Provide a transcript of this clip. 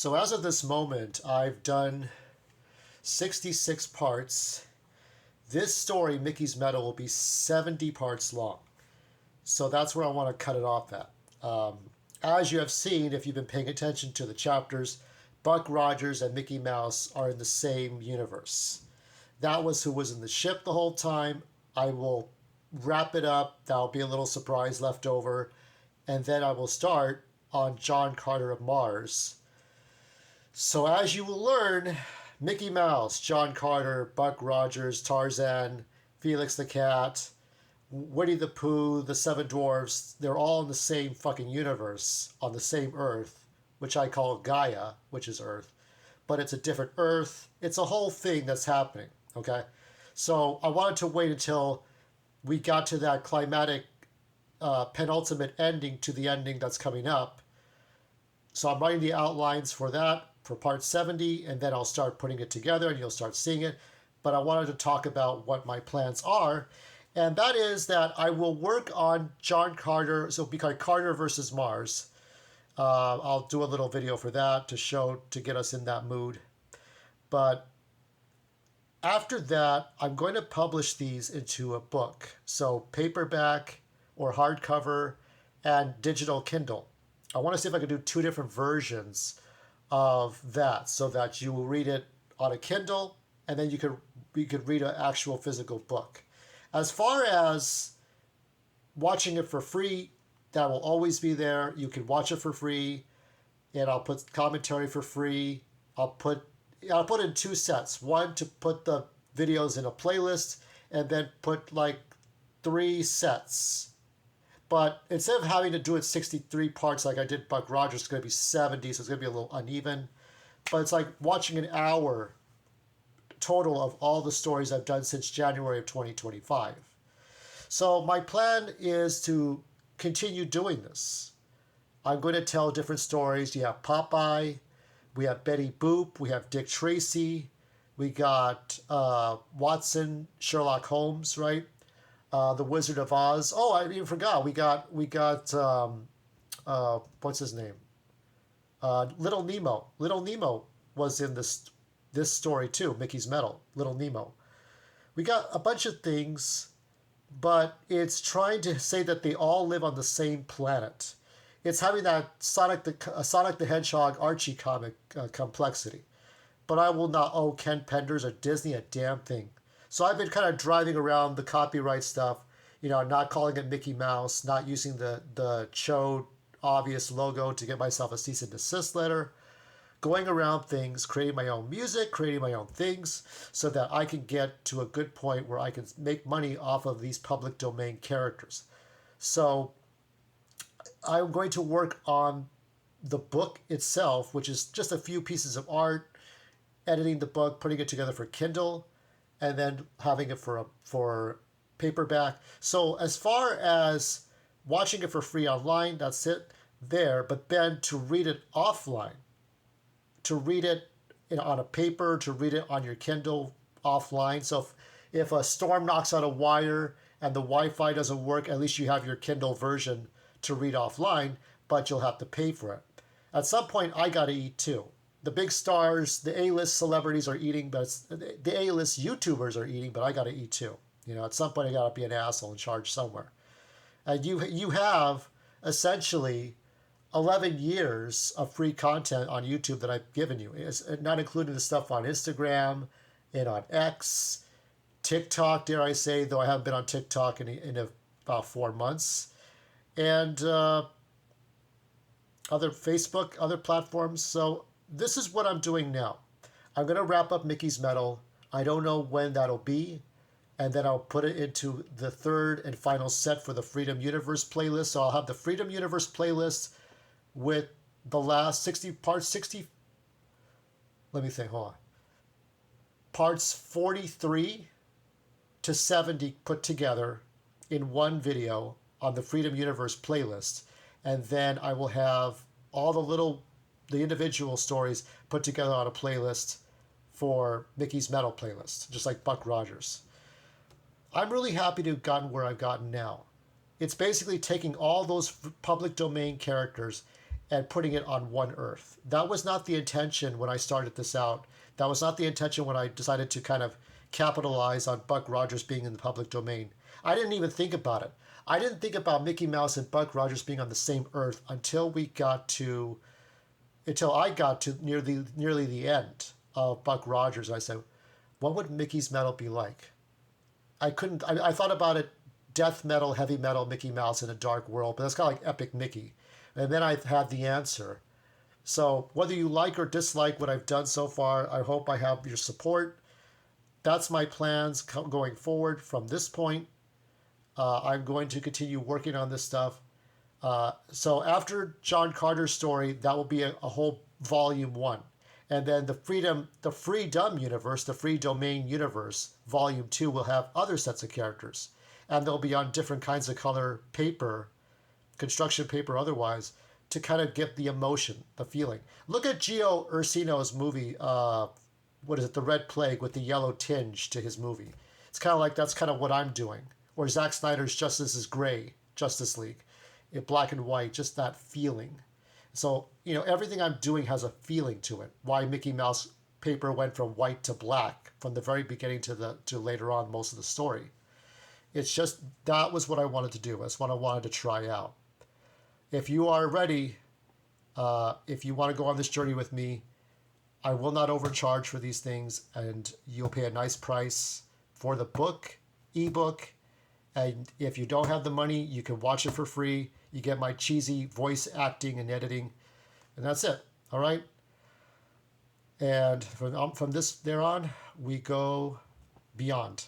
So as of this moment, I've done 66 parts. This story, Mickey's Meadow, will be 70 parts long. So that's where I want to cut it off at. As you have seen, if you've been paying attention to the chapters, Buck Rogers and Mickey Mouse are in the same universe. That was who was in the ship the whole time. I will wrap it up. That'll be a little surprise left over. And then I will start on John Carter of Mars. So as you will learn, Mickey Mouse, John Carter, Buck Rogers, Tarzan, Felix the Cat, Winnie the Pooh, the Seven Dwarfs, they're all in the same fucking universe on the same Earth, which I call Gaia, which is Earth. But it's a different Earth. It's a whole thing that's happening, okay? So I wanted to wait until we got to that climatic penultimate ending to the ending that's coming up. So I'm writing the outlines for that for part 70, and then I'll start putting it together and you'll start seeing it. But I wanted to talk about what my plans are. And that is that I will work on John Carter, so it'll be called Carter versus Mars. I'll do a little video for that to get us in that mood. But after that, I'm going to publish these into a book. So paperback or hardcover and digital Kindle. I want to see if I can do two different versions of that so that you will read it on a Kindle and then you could read an actual physical book. As far as watching it for free, that will always be there. You can watch it for free, and I'll put commentary for free. I'll put in two sets. One to put the videos in a playlist, and then put like 3 sets. But instead of having to do it 63 parts like I did Buck Rogers, it's going to be 70, so it's going to be a little uneven. But it's like watching an hour total of all the stories I've done since January of 2025. So my plan is to continue doing this. I'm going to tell different stories. You have Popeye, we have Betty Boop, we have Dick Tracy, we got Watson, Sherlock Holmes, right? The Wizard of Oz. Oh, I even forgot. We got what's his name? Little Nemo. Little Nemo was in this story too, Mickey's Meadow, Little Nemo. We got a bunch of things, but it's trying to say that they all live on the same planet. It's having that Sonic the Hedgehog Archie comic complexity. But I will not owe Ken Penders or Disney a damn thing. So I've been kind of driving around the copyright stuff, not calling it Mickey Mouse, not using the Cho obvious logo to get myself a cease and desist letter, going around things, creating my own music, creating my own things, so that I can get to a good point where I can make money off of these public domain characters. So I'm going to work on the book itself, which is just a few pieces of art, editing the book, putting it together for Kindle, and then having it for paperback. So as far as watching it for free online, that's it there. But then to read it offline, to read it on a paper, to read it on your Kindle offline. So if a storm knocks out a wire and the Wi-Fi doesn't work, at least you have your Kindle version to read offline, but you'll have to pay for it. At some point, I got to eat too. The big stars, the A-list celebrities are eating, but the A-list YouTubers are eating, but I got to eat too. At some point, I got to be an asshole and charge somewhere. And you have essentially 11 years of free content on YouTube that I've given you. It's not including the stuff on Instagram and on X, TikTok, dare I say, though I haven't been on TikTok in about 4 months. And other Facebook, other platforms. So this is what I'm doing now. I'm going to wrap up Mickey's Meadow. I don't know when that'll be. And then I'll put it into the third and final set for the Freedom Universe playlist. So I'll have the Freedom Universe playlist with the last 60 parts, 60. Let me think, hold on. Parts 43 to 70 put together in one video on the Freedom Universe playlist. And then I will have all the individual stories put together on a playlist for Mickey's Meadow playlist, just like Buck Rogers. I'm really happy to have gotten where I've gotten now. It's basically taking all those public domain characters and putting it on one Earth. That was not the intention when I started this out. That was not the intention when I decided to kind of capitalize on Buck Rogers being in the public domain. I didn't even think about it. I didn't think about Mickey Mouse and Buck Rogers being on the same Earth until I got to nearly the end of Buck Rogers. I said, what would Mickey's metal be like? I thought about it, death metal, heavy metal, Mickey Mouse in a dark world, but that's kind of like Epic Mickey. And then I had the answer. So whether you like or dislike what I've done so far, I hope I have your support. That's my plans going forward from this point. I'm going to continue working on this stuff. So after John Carter's story, that will be a whole volume 1. And then the Freedom universe, the Free Domain universe, volume 2 will have other sets of characters. And they'll be on different kinds of color paper, construction paper otherwise, to kind of get the emotion, the feeling. Look at Gio Ursino's movie, The Red Plague, with the yellow tinge to his movie. It's kind of like that's kind of what I'm doing. Or Zack Snyder's Justice is Gray, Justice League, in black and white, just that feeling. So, everything I'm doing has a feeling to it. Why Mickey Mouse paper went from white to black from the very beginning to later on most of the story. It's just, that was what I wanted to do. That's what I wanted to try out. If you are ready, if you want to go on this journey with me, I will not overcharge for these things, and you'll pay a nice price for the book, ebook. And if you don't have the money, you can watch it for free. You get my cheesy voice acting and editing, and that's it. All right. And from this there on, we go beyond.